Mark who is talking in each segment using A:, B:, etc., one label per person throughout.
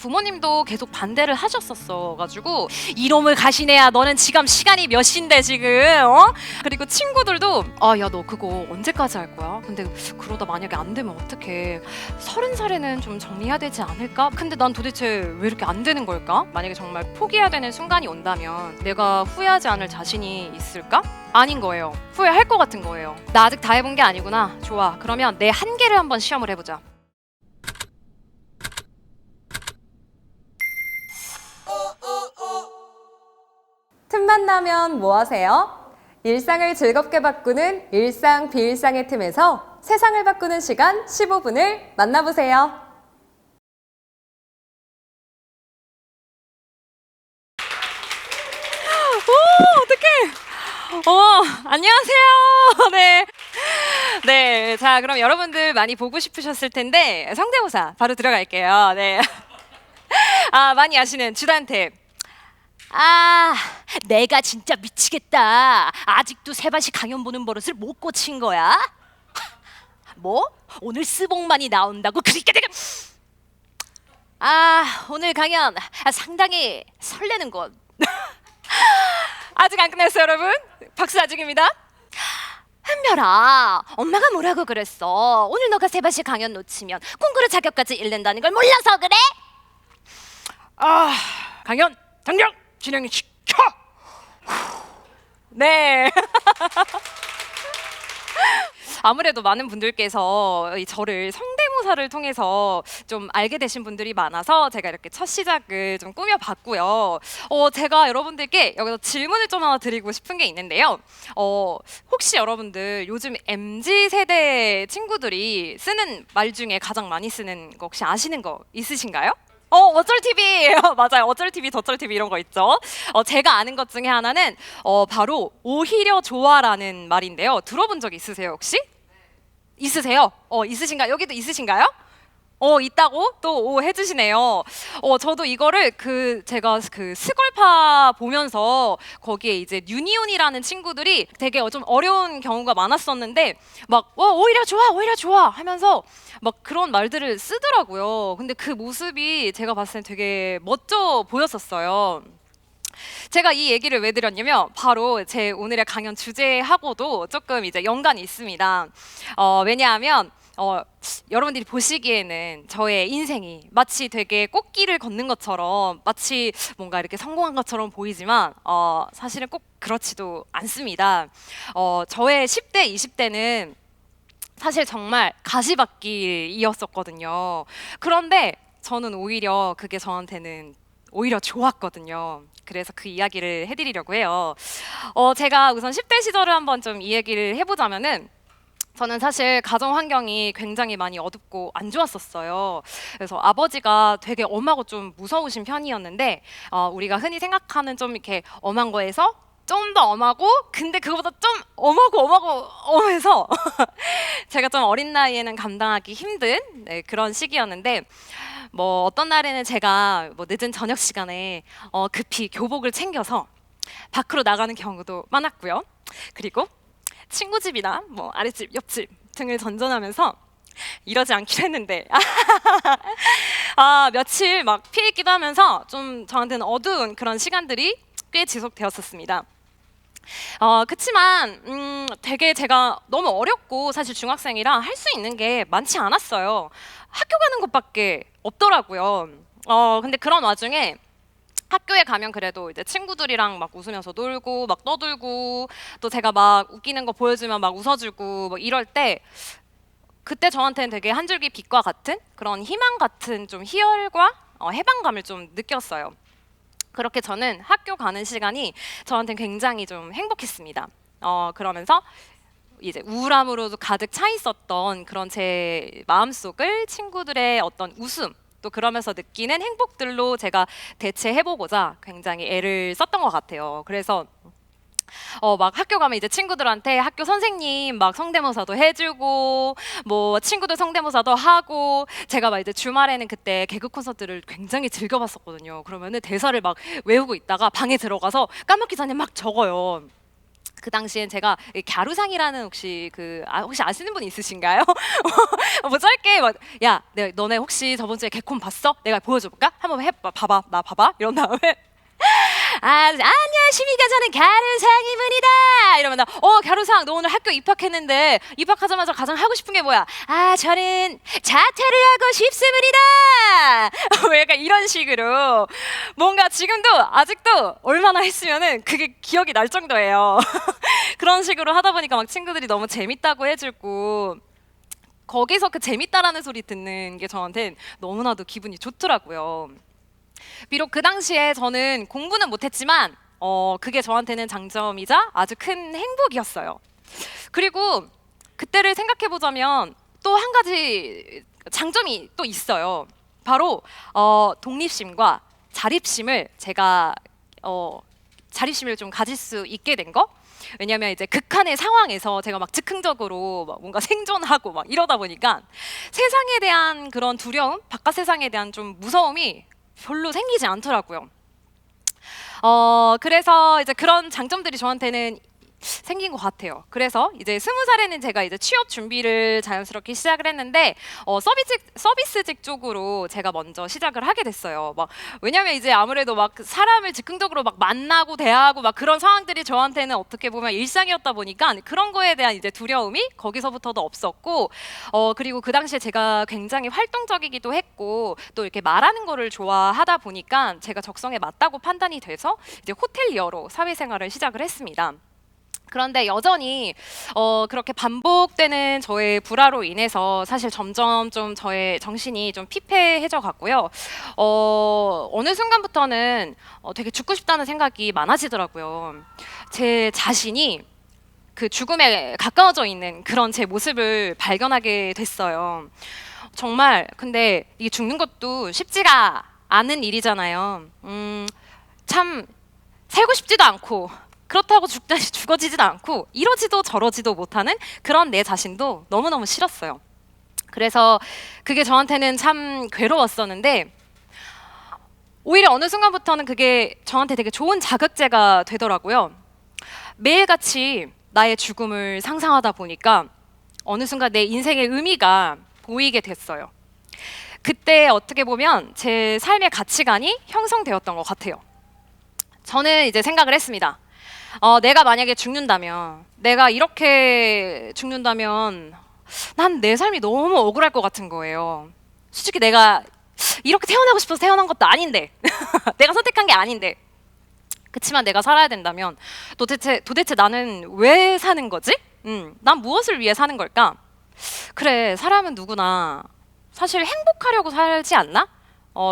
A: 부모님도 계속 반대를 하셨었어가지고 이놈을 가시네야 너는 지금 시간이 몇 시인데 지금 그리고 친구들도 야 너 그거 언제까지 할 거야? 근데 그러다 만약에 안 되면 어떡해? 30살에는 좀 정리해야 되지 않을까? 근데 난 도대체 왜 이렇게 안 되는 걸까? 만약에 정말 포기해야 되는 순간이 온다면 내가 후회하지 않을 자신이 있을까? 아닌 거예요. 후회할 것 같은 거예요. 나 아직 다 해본 게 아니구나. 좋아. 그러면 내 한계를 한번 시험을 해보자.
B: 틈만 나면 뭐 하세요? 일상을 즐겁게 바꾸는 일상 비일상의 틈에서 세상을 바꾸는 시간 15분을 만나보세요.
A: 안녕하세요. 네. 네. 자, 그럼 여러분들 많이 보고 싶으셨을 텐데 성대모사 바로 들어갈게요. 네. 많이 아시는 주단태. 내가 진짜 미치겠다. 아직도 세바시 강연 보는 버릇을 못 고친 거야? 뭐? 오늘 스봉만이 나온다고? 그러니까 내가 오늘 강연 상당히 설레는 것. 아직 안 끝냈어요, 여러분. 박수 아직입니다. 한별아, 엄마가 뭐라고 그랬어? 오늘 너가 세바시 강연 놓치면 콩쿠르 자격까지 잃는다는 걸 몰라서 그래? 강연 당장 진행시켜. 네. 아무래도 많은 분들께서 저를 성대모사를 통해서 좀 알게 되신 분들이 많아서 제가 이렇게 첫 시작을 좀 꾸며봤고요. 제가 여러분들께 여기서 질문을 좀 하나 드리고 싶은 게 있는데요. 혹시 여러분들 요즘 MZ세대 친구들이 쓰는 말 중에 가장 많이 쓰는 거 혹시 아시는 거 있으신가요? 어쩔 TV 맞아요. 어쩔 TV, 저쩔 TV 이런 거 있죠. 제가 아는 것 중에 하나는 바로 오히려 좋아라는 말인데요. 들어본 적 있으세요 혹시? 있으세요? 있으신가? 여기도 있으신가요? 있다고 또 해주시네요. 저도 이거를 제가 스걸파 보면서 거기에 이제 뉴니온이라는 친구들이 되게 좀 어려운 경우가 많았었는데 막 오히려 좋아, 오히려 좋아 하면서 막 그런 말들을 쓰더라고요. 근데 그 모습이 제가 봤을 때 되게 멋져 보였었어요. 제가 이 얘기를 왜 드렸냐면 바로 제 오늘의 강연 주제하고도 조금 이제 연관이 있습니다. 왜냐하면 여러분들이 보시기에는 저의 인생이 마치 되게 꽃길을 걷는 것처럼 마치 뭔가 이렇게 성공한 것처럼 보이지만 사실은 꼭 그렇지도 않습니다. 저의 10대, 20대는 사실 정말 가시밭길이었었거든요. 그런데 저는 오히려 그게 저한테는 오히려 좋았거든요. 그래서 그 이야기를 해드리려고 해요. 제가 우선 10대 시절을 한번 좀 이야기를 해보자면은 저는 사실 가정 환경이 굉장히 많이 어둡고 안 좋았었어요. 그래서 아버지가 되게 엄하고 좀 무서우신 편이었는데 우리가 흔히 생각하는 좀 이렇게 엄한 거에서 좀 더 엄하고 근데 그거보다 좀 엄해서 제가 좀 어린 나이에는 감당하기 힘든 그런 시기였는데 뭐 어떤 날에는 제가 뭐 늦은 저녁 시간에 급히 교복을 챙겨서 밖으로 나가는 경우도 많았고요. 그리고 친구 집이나 뭐 아랫집, 옆집 등을 전전하면서 이러지 않기로 했는데 며칠 막 피해 있기도 하면서 좀 저한테는 어두운 그런 시간들이 꽤 지속되었었습니다. 그치만 되게 제가 너무 어렸고 사실 중학생이라 할 수 있는 게 많지 않았어요. 학교 가는 것밖에 없더라고요. 근데 그런 와중에 학교에 가면 그래도 이제 친구들이랑 막 웃으면서 놀고 막 떠들고 또 제가 막 웃기는 거 보여주면 막 웃어주고 뭐 이럴 때 그때 저한테는 되게 한 줄기 빛과 같은 그런 희망 같은 좀 희열과 해방감을 좀 느꼈어요. 그렇게 저는 학교 가는 시간이 저한테는 굉장히 좀 행복했습니다. 그러면서 이제 우울함으로도 가득 차 있었던 그런 제 마음속을 친구들의 어떤 웃음 또 그러면서 느끼는 행복들로 제가 대체해보고자 굉장히 애를 썼던 것 같아요. 그래서 막 학교 가면 이제 친구들한테 학교 선생님 막 성대모사도 해주고 뭐 친구들 성대모사도 하고 제가 막 이제 주말에는 그때 개그 콘서트를 굉장히 즐겨봤었거든요. 그러면은 대사를 막 외우고 있다가 방에 들어가서 까먹기 전에 막 적어요. 그 당시엔 제가 이 갸루상이라는 혹시 혹시 아시는 분 있으신가요? 뭐 짧게 막 야, 너네 혹시 저번 주에 개콘 봤어? 내가 보여줘볼까? 한번 해봐, 봐봐, 나 봐봐. 이런 다음에 안녕하십니까, 저는 갸루상이분이다. 이러면 갸루상, 너 오늘 학교 입학했는데 입학하자마자 가장 하고 싶은 게 뭐야? 저는 자퇴를 하고 싶습니다. 뭐 약간 이런 식으로 뭔가 지금도 아직도 얼마나 했으면은 그게 기억이 날 정도예요. 그런 식으로 하다 보니까 막 친구들이 너무 재밌다고 해주고 거기서 그 재밌다라는 소리 듣는 게 저한텐 너무나도 기분이 좋더라고요. 비록 그 당시에 저는 공부는 못했지만 그게 저한테는 장점이자 아주 큰 행복이었어요. 그리고 그때를 생각해 보자면 또 한 가지 장점이 또 있어요. 바로 독립심과 자립심을 제가 자립심을 좀 가질 수 있게 된 거. 왜냐면 이제 극한의 상황에서 제가 막 즉흥적으로 막 뭔가 생존하고 막 이러다 보니까 세상에 대한 그런 두려움, 바깥 세상에 대한 좀 무서움이 별로 생기지 않더라고요. 그래서 이제 그런 장점들이 저한테는 생긴 것 같아요. 그래서 이제 20살에는 제가 이제 취업 준비를 자연스럽게 시작을 했는데 서비스직 쪽으로 제가 먼저 시작을 하게 됐어요. 막 왜냐면 이제 아무래도 막 사람을 즉흥적으로 막 만나고 대화하고 막 그런 상황들이 저한테는 어떻게 보면 일상이었다 보니까 그런 거에 대한 이제 두려움이 거기서부터도 없었고 그리고 그 당시에 제가 굉장히 활동적이기도 했고 또 이렇게 말하는 거를 좋아하다 보니까 제가 적성에 맞다고 판단이 돼서 이제 호텔리어로 사회생활을 시작을 했습니다. 그런데 여전히 그렇게 반복되는 저의 불화로 인해서 사실 점점 좀 저의 정신이 좀 피폐해져 갔고요. 어느 순간부터는 되게 죽고 싶다는 생각이 많아지더라고요. 제 자신이 그 죽음에 가까워져 있는 그런 제 모습을 발견하게 됐어요. 정말 근데 이게 죽는 것도 쉽지가 않은 일이잖아요. 참 살고 싶지도 않고 그렇다고 죽어지지도 않고 이러지도 저러지도 못하는 그런 내 자신도 너무너무 싫었어요. 그래서 그게 저한테는 참 괴로웠었는데 오히려 어느 순간부터는 그게 저한테 되게 좋은 자극제가 되더라고요. 매일같이 나의 죽음을 상상하다 보니까 어느 순간 내 인생의 의미가 보이게 됐어요. 그때 어떻게 보면 제 삶의 가치관이 형성되었던 것 같아요. 저는 이제 생각을 했습니다. 내가 만약에 죽는다면, 내가 이렇게 죽는다면 난 내 삶이 너무 억울할 것 같은 거예요. 솔직히 내가 이렇게 태어나고 싶어서 태어난 것도 아닌데 내가 선택한 게 아닌데 그치만 내가 살아야 된다면 도대체 나는 왜 사는 거지? 난 무엇을 위해 사는 걸까? 그래, 사람은 누구나 사실 행복하려고 살지 않나?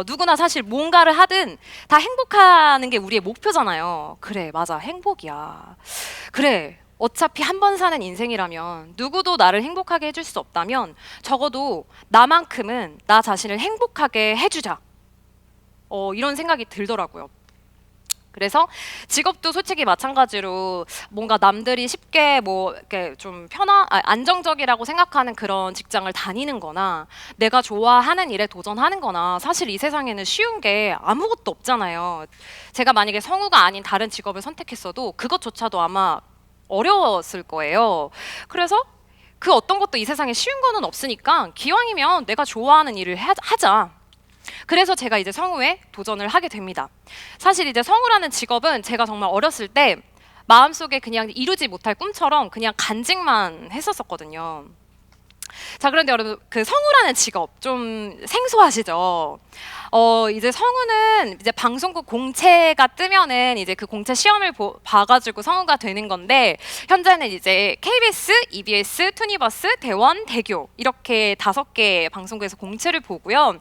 A: 누구나 사실 뭔가를 하든 다 행복하는 게 우리의 목표잖아요. 그래, 맞아, 행복이야. 그래, 어차피 한 번 사는 인생이라면 누구도 나를 행복하게 해줄 수 없다면 적어도 나만큼은 나 자신을 행복하게 해주자. 이런 생각이 들더라고요. 그래서 직업도 솔직히 마찬가지로 뭔가 남들이 쉽게 뭐 이렇게 좀 안정적이라고 생각하는 그런 직장을 다니는 거나 내가 좋아하는 일에 도전하는 거나 사실 이 세상에는 쉬운 게 아무것도 없잖아요. 제가 만약에 성우가 아닌 다른 직업을 선택했어도 그것조차도 아마 어려웠을 거예요. 그래서 그 어떤 것도 이 세상에 쉬운 거는 없으니까 기왕이면 내가 좋아하는 일을 하자. 그래서 제가 이제 성우에 도전을 하게 됩니다. 사실 이제 성우라는 직업은 제가 정말 어렸을 때 마음속에 그냥 이루지 못할 꿈처럼 그냥 간직만 했었거든요. 자, 그런데 여러분, 그 성우라는 직업 좀 생소하시죠? 이제 성우는 이제 방송국 공채가 뜨면은 이제 그 공채 시험을 봐가지고 성우가 되는 건데 현재는 이제 KBS, EBS, 투니버스, 대원, 대교 이렇게 5개 방송국에서 공채를 보고요.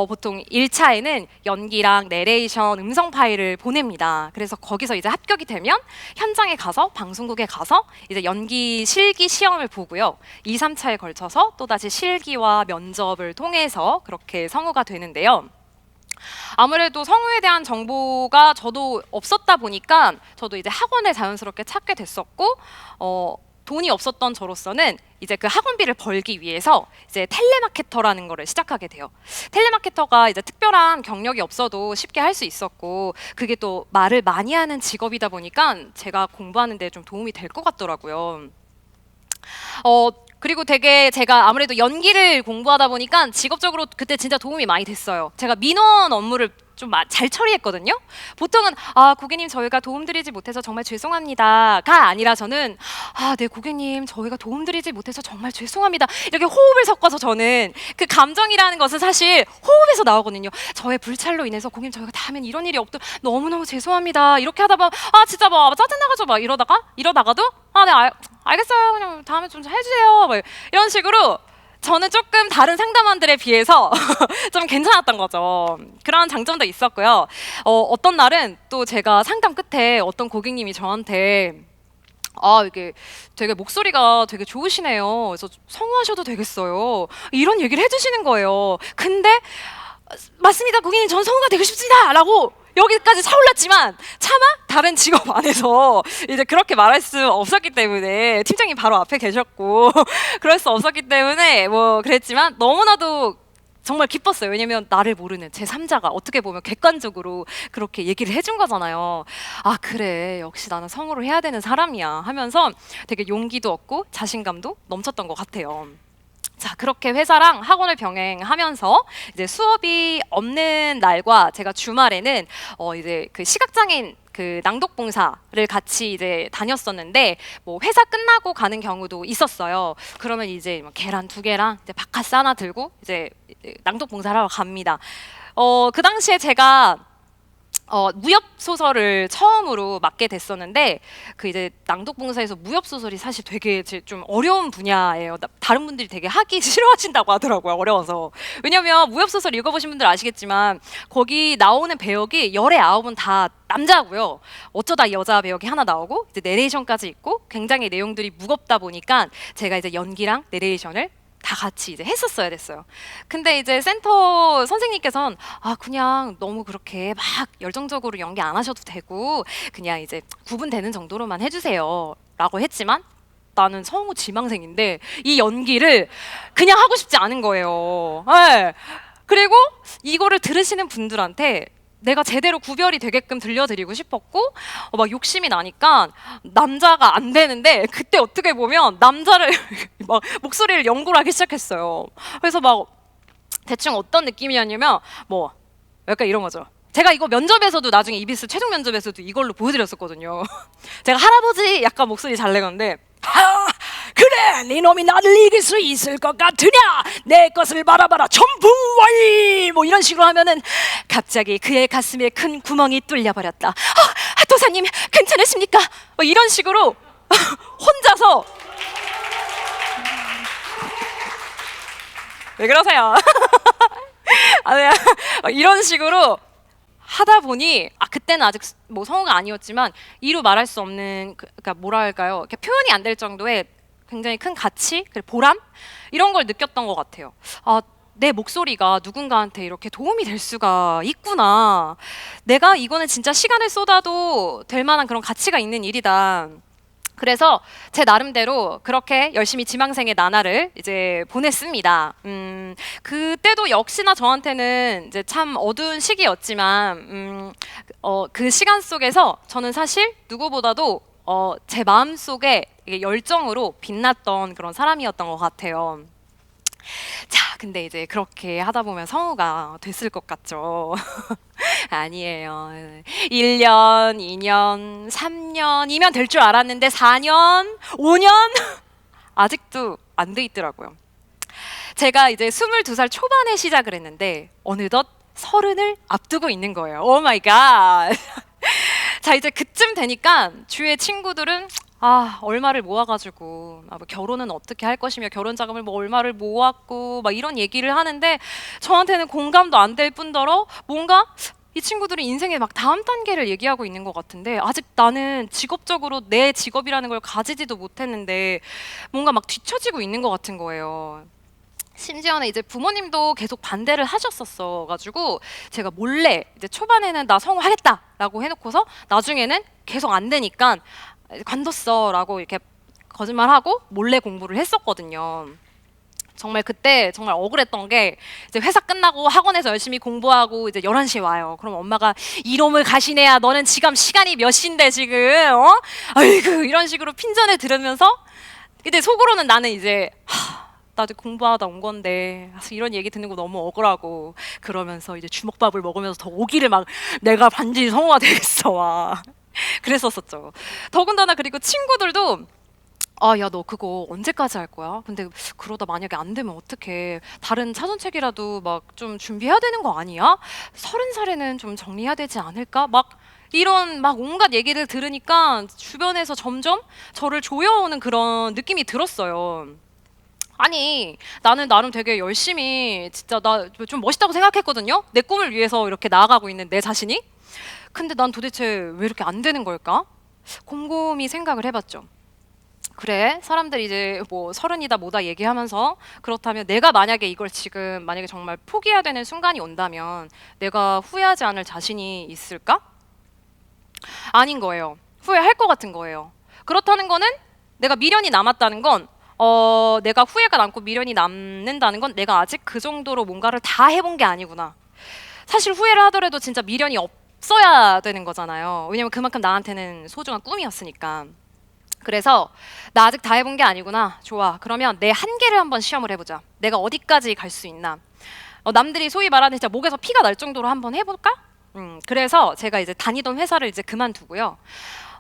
A: 보통 1차에는 연기랑 내레이션, 음성 파일을 보냅니다. 그래서 거기서 이제 합격이 되면 현장에 가서 방송국에 가서 이제 연기 실기 시험을 보고요. 2, 3차에 걸쳐서 또다시 실기와 면접을 통해서 그렇게 성우가 되는데요. 아무래도 성우에 대한 정보가 저도 없었다 보니까 저도 이제 학원을 자연스럽게 찾게 됐었고 돈이 없었던 저로서는 이제 그 학원비를 벌기 위해서 이제 텔레마케터라는 거를 시작하게 돼요. 텔레마케터가 이제 특별한 경력이 없어도 쉽게 할 수 있었고, 그게 또 말을 많이 하는 직업이다 보니까 제가 공부하는 데 좀 도움이 될 것 같더라고요. 그리고 되게 제가 아무래도 연기를 공부하다 보니까 직업적으로 그때 진짜 도움이 많이 됐어요. 제가 민원 업무를 좀 잘 처리했거든요. 보통은 고객님 저희가 도움드리지 못해서 정말 죄송합니다가 아니라 저는 네 고객님 저희가 도움드리지 못해서 정말 죄송합니다. 이렇게 호흡을 섞어서 저는 그 감정이라는 것은 사실 호흡에서 나오거든요. 저의 불찰로 인해서 고객님 저희가 다음엔 이런 일이 없도록 너무너무 죄송합니다. 이렇게 하다 보면 진짜 막 짜증나가지고 막 이러다가도 네 알겠어요. 그냥 다음에 좀 해주세요. 막 이런 식으로 저는 조금 다른 상담원들에 비해서 좀 괜찮았던 거죠. 그런 장점도 있었고요. 어떤 날은 또 제가 상담 끝에 어떤 고객님이 저한테 이게 되게 목소리가 되게 좋으시네요. 그래서 성우하셔도 되겠어요. 이런 얘기를 해주시는 거예요. 근데 맞습니다, 고객님. 전 성우가 되고 싶습니다. 라고 여기까지 차올랐지만 차마 다른 직업 안에서 이제 그렇게 말할 수 없었기 때문에 팀장님 바로 앞에 계셨고 그럴 수 없었기 때문에 뭐 그랬지만 너무나도 정말 기뻤어요. 왜냐면 나를 모르는 제3자가 어떻게 보면 객관적으로 그렇게 얘기를 해준 거잖아요. 그래 역시 나는 성우를 해야 되는 사람이야 하면서 되게 용기도 얻고 자신감도 넘쳤던 것 같아요. 자, 그렇게 회사랑 학원을 병행하면서 이제 수업이 없는 날과 제가 주말에는 이제 그 시각장애인 그 낭독봉사를 같이 이제 다녔었는데 뭐 회사 끝나고 가는 경우도 있었어요. 그러면 이제 뭐 계란 2개랑 이제 바카스 하나 들고 이제 낭독봉사를 하러 갑니다. 그 당시에 제가 무협 소설을 처음으로 맡게 됐었는데 그 이제 낭독봉사에서 무협 소설이 사실 되게 좀 어려운 분야예요. 다른 분들이 되게 하기 싫어하신다고 하더라고요. 어려워서. 왜냐면 무협 소설 읽어보신 분들 아시겠지만 거기 나오는 배역이 19은 다 남자고요. 어쩌다 여자 배역이 하나 나오고 이제 내레이션까지 있고 굉장히 내용들이 무겁다 보니까 제가 이제 연기랑 내레이션을 다 같이 이제 했었어야 됐어요. 근데 이제 센터 선생님께서는 그냥 너무 그렇게 막 열정적으로 연기 안 하셔도 되고 그냥 이제 구분되는 정도로만 해주세요 라고 했지만 나는 성우 지망생인데 이 연기를 그냥 하고 싶지 않은 거예요. 네. 그리고 이거를 들으시는 분들한테 내가 제대로 구별이 되게끔 들려드리고 싶었고 막 욕심이 나니까 남자가 안 되는데 그때 어떻게 보면 남자를 막 목소리를 연구를 하기 시작했어요. 그래서 막 대충 어떤 느낌이었냐면 뭐 약간 이런 거죠. 제가 이거 면접에서도 나중에 이비스 최종 면접에서도 이걸로 보여드렸었거든요. 제가 할아버지 약간 목소리 잘 내건데 그래 네 놈이 나를 이길 수 있을 것 같으냐 내 것을 바라봐라 전붕와이 뭐 이런 식으로 하면은 갑자기 그의 가슴에 큰 구멍이 뚫려버렸다. 도사님 괜찮으십니까? 뭐 이런 식으로 혼자서 왜 그러세요? 이런 식으로 하다 보니 그때는 아직 뭐 성우가 아니었지만 이루 말할 수 없는 그러니까 뭐랄까요? 이렇게 표현이 안 될 정도의 굉장히 큰 가치, 그리고 보람 이런 걸 느꼈던 것 같아요. 내 목소리가 누군가한테 이렇게 도움이 될 수가 있구나. 내가 이거는 진짜 시간을 쏟아도 될 만한 그런 가치가 있는 일이다. 그래서 제 나름대로 그렇게 열심히 지망생의 나날을 이제 보냈습니다. 그때도 역시나 저한테는 이제 참 어두운 시기였지만 그 시간 속에서 저는 사실 누구보다도 제 마음 속에 열정으로 빛났던 그런 사람이었던 것 같아요. 자, 근데 이제 그렇게 하다 보면 성우가 됐을 것 같죠? 아니에요. 1년, 2년, 3년이면 될 줄 알았는데 4년, 5년 아직도 안 돼 있더라고요. 제가 이제 22살 초반에 시작을 했는데 어느덧 30을 앞두고 있는 거예요. 오 마이 갓. 자, 이제 그쯤 되니까 주위의 친구들은 얼마를 모아가지고 뭐 결혼은 어떻게 할 것이며 결혼 자금을 뭐 얼마를 모았고 막 이런 얘기를 하는데 저한테는 공감도 안 될 뿐더러 뭔가 이 친구들이 인생의 막 다음 단계를 얘기하고 있는 것 같은데 아직 나는 직업적으로 내 직업이라는 걸 가지지도 못했는데 뭔가 막 뒤처지고 있는 것 같은 거예요. 심지어는 이제 부모님도 계속 반대를 하셨었어 가지고 제가 몰래 이제 초반에는 나 성우 하겠다라고 해놓고서 나중에는 계속 안 되니까 관뒀어라고 이렇게 거짓말하고 몰래 공부를 했었거든요. 정말 그때 정말 억울했던 게 이제 회사 끝나고 학원에서 열심히 공부하고 이제 11시에 와요. 그럼 엄마가 이놈을 가시네야 너는 지금 시간이 몇 시인데 지금 어? 아이고 이런 식으로 핀잔을 들으면서 근데 속으로는 나는 이제 나도 공부하다 온 건데 이런 얘기 듣는 거 너무 억울하고 그러면서 이제 주먹밥을 먹으면서 더 오기를 막 내가 반드시 성우가 되겠어 와 그랬었었죠. 더군다나 그리고 친구들도 야, 너 그거 언제까지 할 거야? 근데 그러다 만약에 안 되면 어떡해? 다른 사전책이라도 막 좀 준비해야 되는 거 아니야? 30살에는 좀 정리해야 되지 않을까? 막 이런 막 온갖 얘기를 들으니까 주변에서 점점 저를 조여오는 그런 느낌이 들었어요. 아니, 나는 나름 되게 열심히 진짜 나 좀 멋있다고 생각했거든요. 내 꿈을 위해서 이렇게 나아가고 있는 내 자신이. 근데 난 도대체 왜 이렇게 안 되는 걸까? 곰곰이 생각을 해봤죠. 그래, 사람들이 이제 뭐 서른이다 뭐다 얘기하면서 그렇다면 내가 만약에 이걸 지금 만약에 정말 포기해야 되는 순간이 온다면 내가 후회하지 않을 자신이 있을까? 아닌 거예요. 후회할 것 같은 거예요. 그렇다는 거는 내가 미련이 남았다는 건 내가 후회가 남고 미련이 남는다는 건 내가 아직 그 정도로 뭔가를 다 해본 게 아니구나. 사실 후회를 하더라도 진짜 미련이 없어야 되는 거잖아요. 왜냐면 그만큼 나한테는 소중한 꿈이었으니까. 그래서 나 아직 다 해본 게 아니구나. 좋아. 그러면 내 한계를 한번 시험을 해보자. 내가 어디까지 갈 수 있나. 남들이 소위 말하는 진짜 목에서 피가 날 정도로 한번 해볼까? 그래서 제가 이제 다니던 회사를 이제 그만두고요.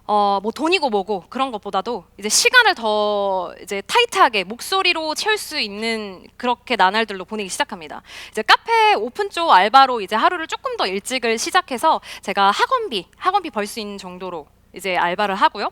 A: 뭐 돈이고 뭐고 그런 것보다도 이제 시간을 더 이제 타이트하게 목소리로 채울 수 있는 그렇게 나날들로 보내기 시작합니다. 이제 카페 오픈 쪽 알바로 이제 하루를 조금 더 일찍을 시작해서 제가 학원비 벌 수 있는 정도로 이제 알바를 하고요.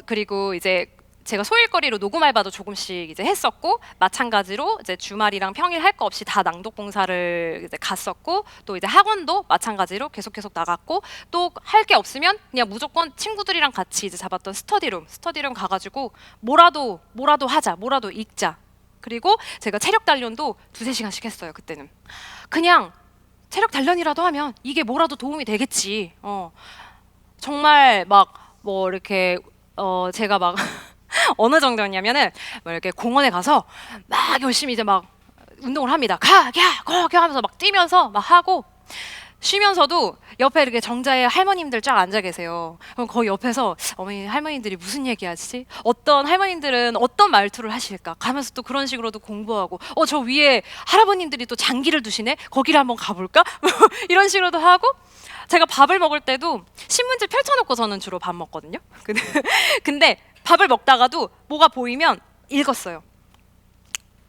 A: 그리고 이제 제가 소일거리로 녹음 알바도 조금씩 이제 했었고 마찬가지로 이제 주말이랑 평일 할 거 없이 다 낭독 봉사를 이제 갔었고 또 이제 학원도 마찬가지로 계속 나갔고 또 할 게 없으면 그냥 무조건 친구들이랑 같이 이제 잡았던 스터디룸 가가지고 뭐라도 하자, 뭐라도 읽자. 그리고 제가 체력 단련도 2~3시간씩 했어요. 그때는 그냥 체력 단련이라도 하면 이게 뭐라도 도움이 되겠지. 정말 막 뭐 이렇게 제가 막 어느 정도였냐면은 뭐 이렇게 공원에 가서 막 열심히 이제 막 운동을 합니다. 거 하면서 막 뛰면서 막 하고 쉬면서도 옆에 이렇게 정자에 할머님들 쫙 앉아 계세요. 그럼 거기 옆에서 어머니 할머님들이 무슨 얘기하지? 어떤 할머님들은 어떤 말투를 하실까? 가면서 또 그런 식으로도 공부하고 저 위에 할아버님들이 또 장기를 두시네? 거기를 한번 가볼까? 이런 식으로도 하고 제가 밥을 먹을 때도 신문지 펼쳐놓고 저는 주로 밥 먹거든요. 근데 밥을 먹다가도 뭐가 보이면 읽었어요.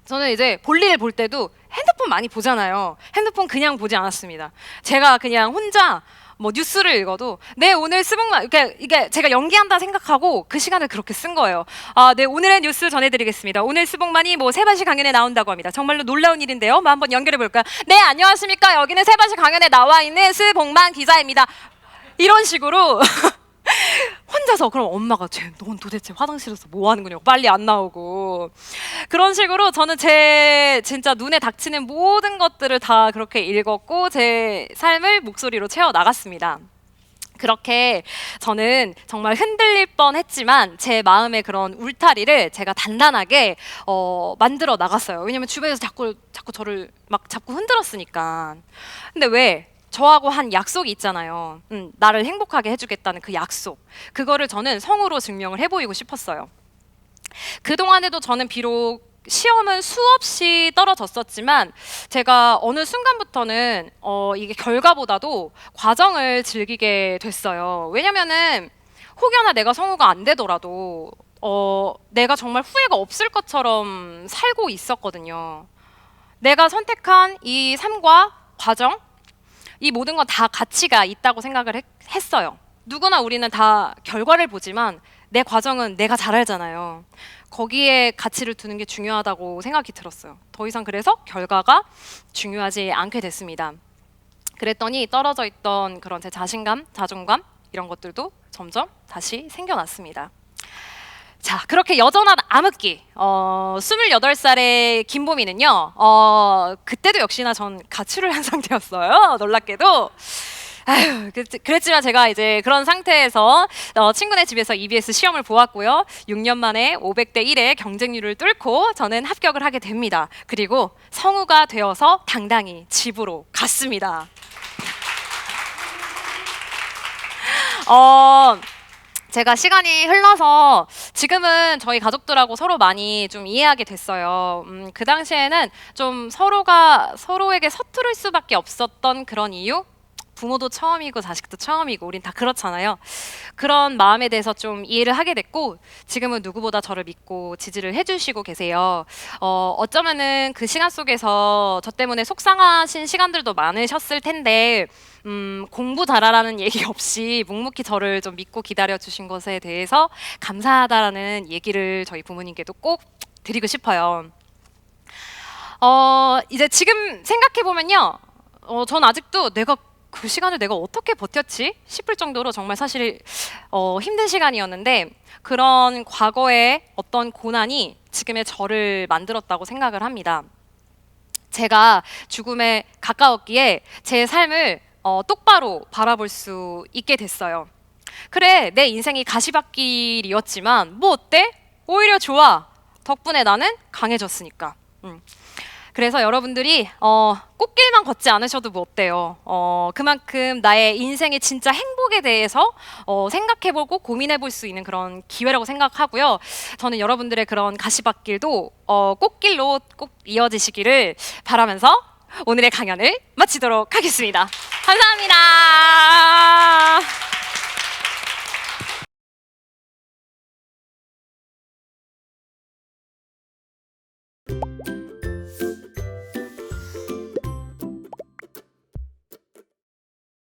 A: 저는 이제 볼일을 볼 때도 핸드폰 많이 보잖아요. 핸드폰 그냥 보지 않았습니다. 제가 그냥 혼자 뭐 뉴스를 읽어도 네 오늘 스봉만 이게 제가 연기한다 생각하고 그 시간을 그렇게 쓴 거예요. 네 오늘의 뉴스 전해드리겠습니다. 오늘 스봉만이 뭐 세바시 강연에 나온다고 합니다. 정말로 놀라운 일인데요. 뭐 한번 연결해 볼까요? 네 안녕하십니까. 여기는 세바시 강연에 나와 있는 스봉만 기자입니다. 이런 식으로 혼자서 그럼 엄마가 넌 도대체 화장실에서 뭐 하는 거냐고 빨리 안 나오고 그런 식으로 저는 제 진짜 눈에 닥치는 모든 것들을 다 그렇게 읽었고 제 삶을 목소리로 채워 나갔습니다. 그렇게 저는 정말 흔들릴 뻔했지만 제 마음의 그런 울타리를 제가 단단하게 만들어 나갔어요. 왜냐면 주변에서 자꾸 저를 막 자꾸 흔들었으니까. 근데 왜? 저하고 한 약속이 있잖아요. 나를 행복하게 해주겠다는 그 약속. 그거를 저는 성으로 증명을 해보이고 싶었어요. 그동안에도 저는 비록 시험은 수없이 떨어졌었지만 제가 어느 순간부터는 이게 결과보다도 과정을 즐기게 됐어요. 왜냐면은 혹여나 내가 성우가 안 되더라도 내가 정말 후회가 없을 것처럼 살고 있었거든요. 내가 선택한 이 삶과 과정 이 모든 건 다 가치가 있다고 생각을 했어요. 누구나 우리는 다 결과를 보지만 내 과정은 내가 잘 알잖아요. 거기에 가치를 두는 게 중요하다고 생각이 들었어요. 더 이상 그래서 결과가 중요하지 않게 됐습니다. 그랬더니 떨어져 있던 그런 제 자신감, 자존감 이런 것들도 점점 다시 생겨났습니다. 자, 그렇게 여전한 암흑기 28살의 김보미는요 그때도 역시나 전 가출을 한 상태였어요. 놀랍게도 아휴, 그랬지만 제가 이제 그런 상태에서 친구네 집에서 EBS 시험을 보았고요. 6년 만에 500대 1의 경쟁률을 뚫고 저는 합격을 하게 됩니다. 그리고 성우가 되어서 당당히 집으로 갔습니다. 제가 시간이 흘러서 지금은 저희 가족들하고 서로 많이 좀 이해하게 됐어요. 그 당시에는 좀 서로가 서로에게 서투를 수밖에 없었던 그런 이유? 부모도 처음이고 자식도 처음이고 우린 다 그렇잖아요. 그런 마음에 대해서 좀 이해를 하게 됐고 지금은 누구보다 저를 믿고 지지를 해주시고 계세요. 어쩌면은 그 시간 속에서 저 때문에 속상하신 시간들도 많으셨을 텐데 공부 잘하라는 얘기 없이 묵묵히 저를 좀 믿고 기다려 주신 것에 대해서 감사하다라는 얘기를 저희 부모님께도 꼭 드리고 싶어요. 이제 지금 생각해 보면요, 전 아직도 내가 그 시간을 내가 어떻게 버텼지 싶을 정도로 정말 사실 힘든 시간이었는데 그런 과거의 어떤 고난이 지금의 저를 만들었다고 생각을 합니다. 제가 죽음에 가까웠기에 제 삶을 똑바로 바라볼 수 있게 됐어요. 그래, 내 인생이 가시밭길이었지만 뭐 어때? 오히려 좋아. 덕분에 나는 강해졌으니까. 그래서 여러분들이 꽃길만 걷지 않으셔도 뭐 어때요? 그만큼 나의 인생의 진짜 행복에 대해서 생각해보고 고민해볼 수 있는 그런 기회라고 생각하고요. 저는 여러분들의 그런 가시밭길도 꽃길로 꼭 이어지시기를 바라면서 오늘의 강연을 마치도록 하겠습니다. 감사합니다.